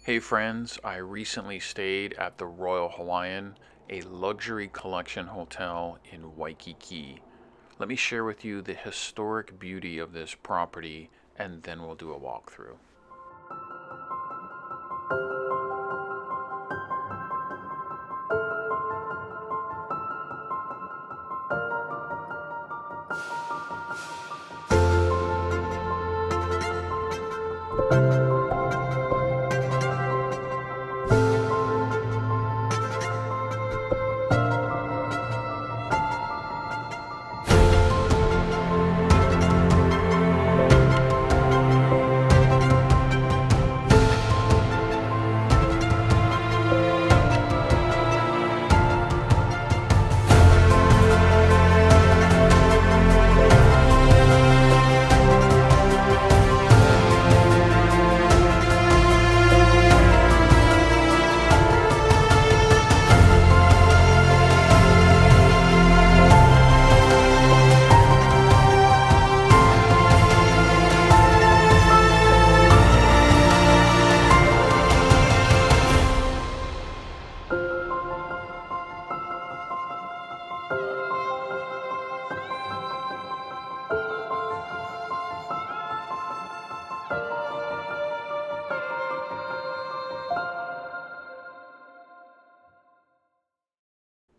Hey friends, I recently stayed at the Royal Hawaiian, a luxury collection hotel in Waikiki. Let me share with you the historic beauty of this property and then we'll do a walkthrough.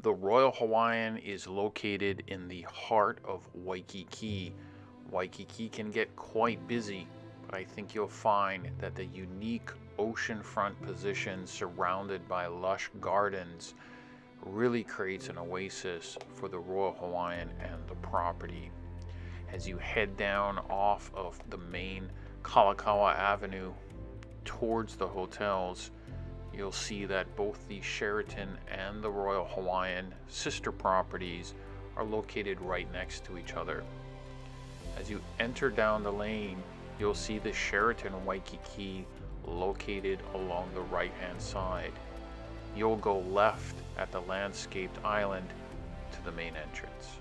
The Royal Hawaiian is located in the heart of Waikiki. Waikiki can get quite busy, but I think you'll find that the unique oceanfront position surrounded by lush gardens really creates an oasis for the Royal Hawaiian and the property. As you head down off of the main Kalakaua Avenue towards the hotels, you'll see that both the Sheraton and the Royal Hawaiian sister properties are located right next to each other. As you enter down the lane, you'll see the Sheraton Waikiki located along the right-hand side. You'll go left at the landscaped island to the main entrance.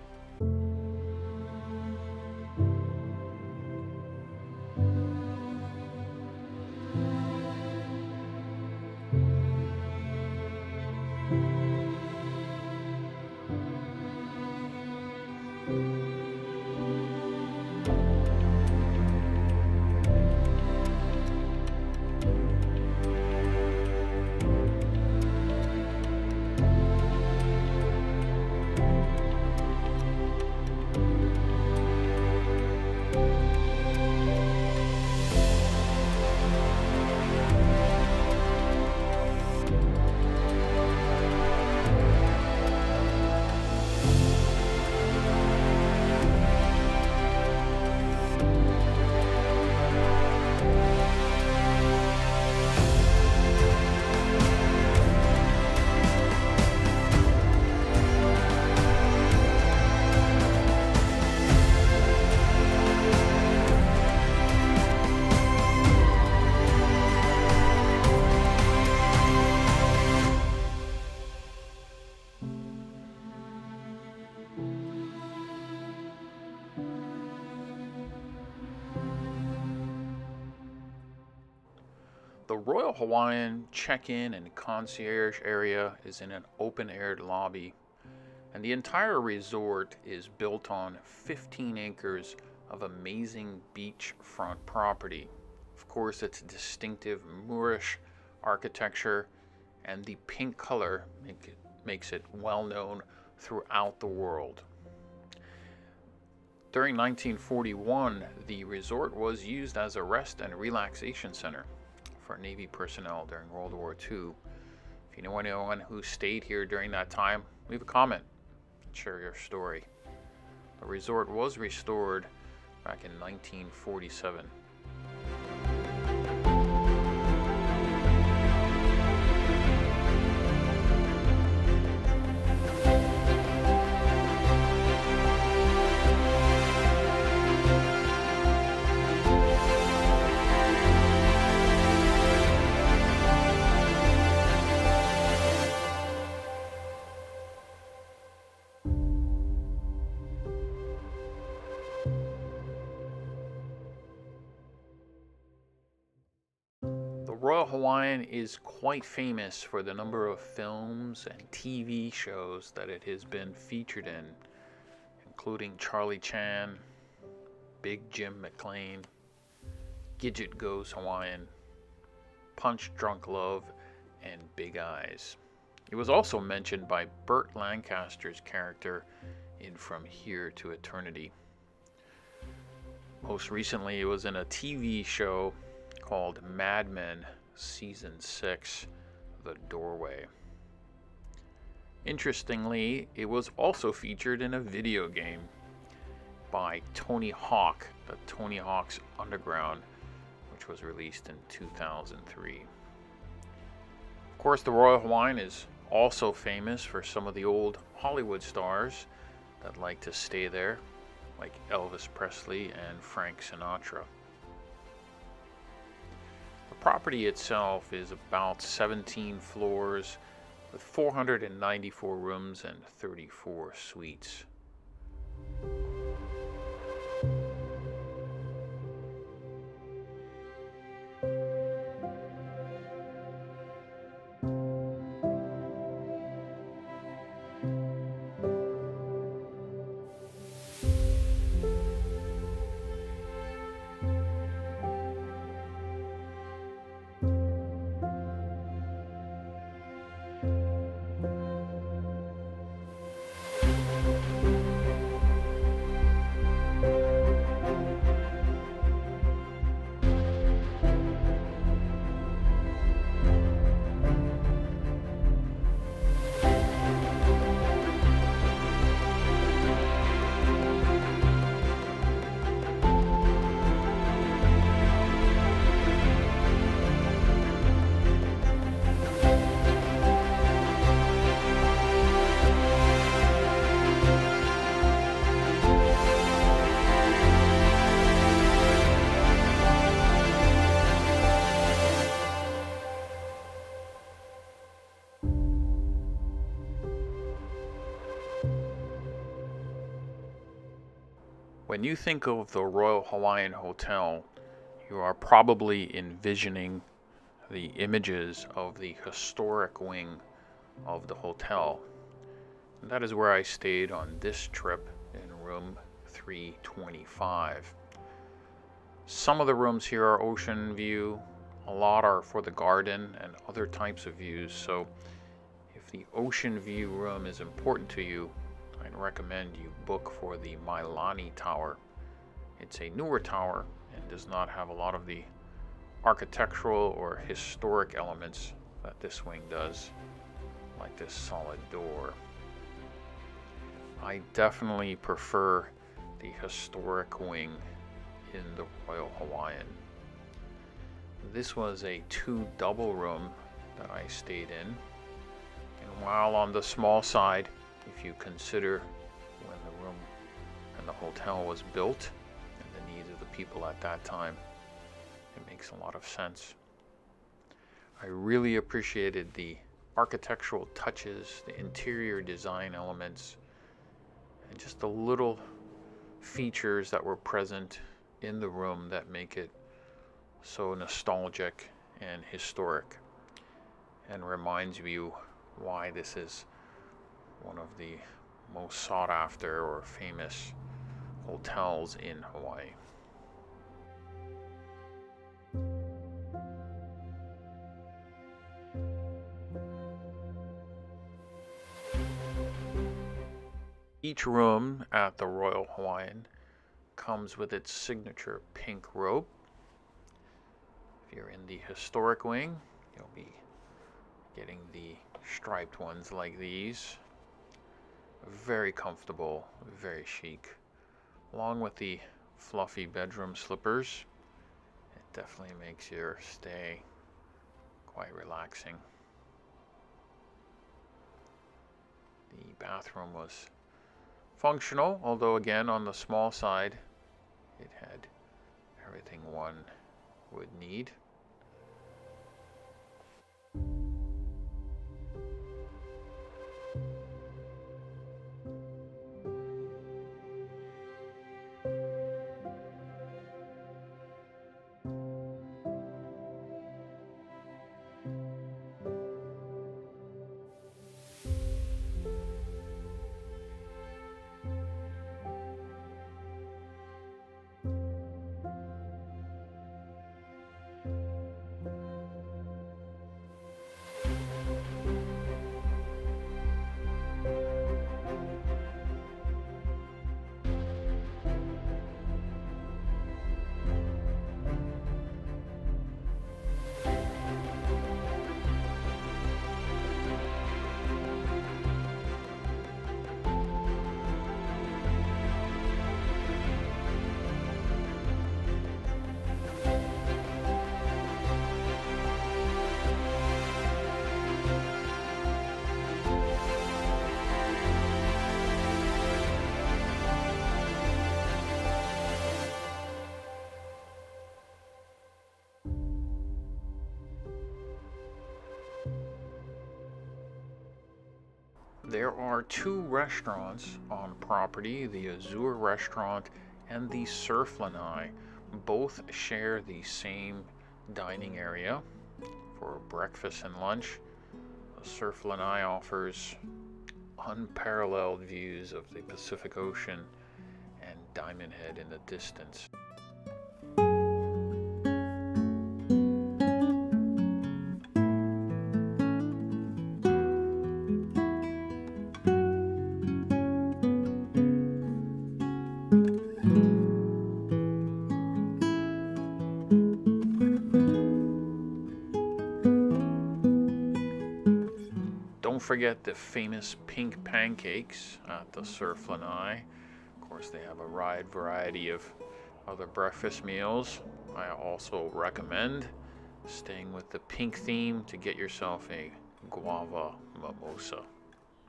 The Royal Hawaiian check-in and concierge area is in an open-aired lobby, and the entire resort is built on 15 acres of amazing beachfront property. Of course, its distinctive Moorish architecture and the pink color makes it well known throughout the world. During 1941, the resort was used as a rest and relaxation center for Navy personnel during World War II. If you know anyone who stayed here during that time, leave a comment and share your story. The resort was restored back in 1947. Royal Hawaiian is quite famous for the number of films and TV shows that it has been featured in, including Charlie Chan, Big Jim McLean, Gidget Goes Hawaiian, Punch Drunk Love, and Big Eyes. It was also mentioned by Burt Lancaster's character in From Here to Eternity. Most recently, it was in a TV show called Mad Men Season 6, The Doorway. Interestingly, it was also featured in a video game by Tony Hawk, the Tony Hawk's Underground, which was released in 2003. Of course, the Royal Hawaiian is also famous for some of the old Hollywood stars that like to stay there, like Elvis Presley and Frank Sinatra. The property itself is about 17 floors with 494 rooms and 34 suites. When you think of the Royal Hawaiian Hotel, you are probably envisioning the images of the historic wing of the hotel. And that is where I stayed on this trip in room 325. Some of the rooms here are ocean view, a lot are for the garden and other types of views, so if the ocean view room is important to you, I'd recommend you book for the Mailani Tower. It's a newer tower and does not have a lot of the architectural or historic elements that this wing does, like this solid door. I definitely prefer the historic wing in the Royal Hawaiian. This was a 2 double room that I stayed in, and while on the small side, if you consider when the room and the hotel was built and the needs of the people at that time, it makes a lot of sense. I really appreciated the architectural touches, the interior design elements, and just the little features that were present in the room that make it so nostalgic and historic, and reminds you why this is one of the most sought after or famous hotels in Hawaii. Each room at the Royal Hawaiian comes with its signature pink robe. If you're in the historic wing, you'll be getting the striped ones like these. Very comfortable, very chic. Along with the fluffy bedroom slippers, it definitely makes your stay quite relaxing. The bathroom was functional, although again on the small side, it had everything one would need. There are two restaurants on property, the Azure Restaurant and the Surf Lanai. Both share the same dining area for breakfast and lunch. The Surf Lanai offers unparalleled views of the Pacific Ocean and Diamond Head in the distance. Don't forget the famous pink pancakes at the Surf Lanai. Of course, they have a wide variety of other breakfast meals. I also recommend staying with the pink theme to get yourself a guava mimosa.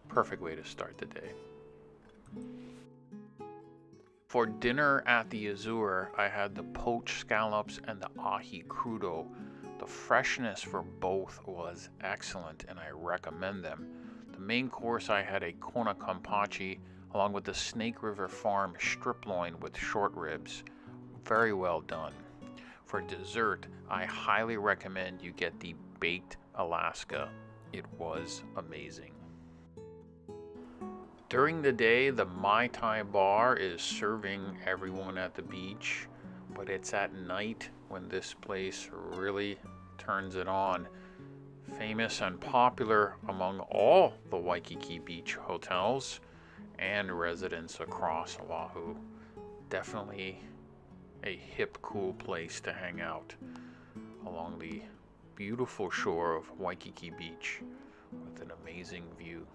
Perfect way to start the day. For dinner at the Azure, I had the poached scallops and the ahi crudo. The freshness for both was excellent and I recommend them. The main course, I had a kona kampachi along with the Snake River Farm strip loin with short ribs. Very well done. For dessert, I highly recommend you get the baked Alaska. It was amazing. During the day, the Mai Tai Bar is serving everyone at the beach, but it's at night when this place really turns it on. Famous and popular among all the Waikiki beach hotels and residents across Oahu. Definitely a hip, cool place to hang out along the beautiful shore of Waikiki Beach with an amazing view.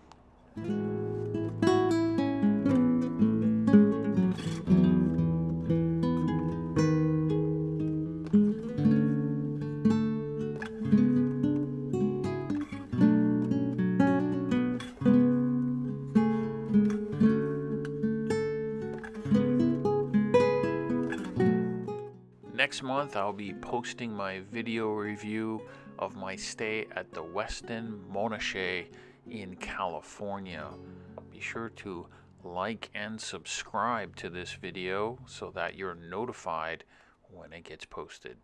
Next month, I'll be posting my video review of my stay at the Westin Monache in California. Be sure to like and subscribe to this video so that you're notified when it gets posted.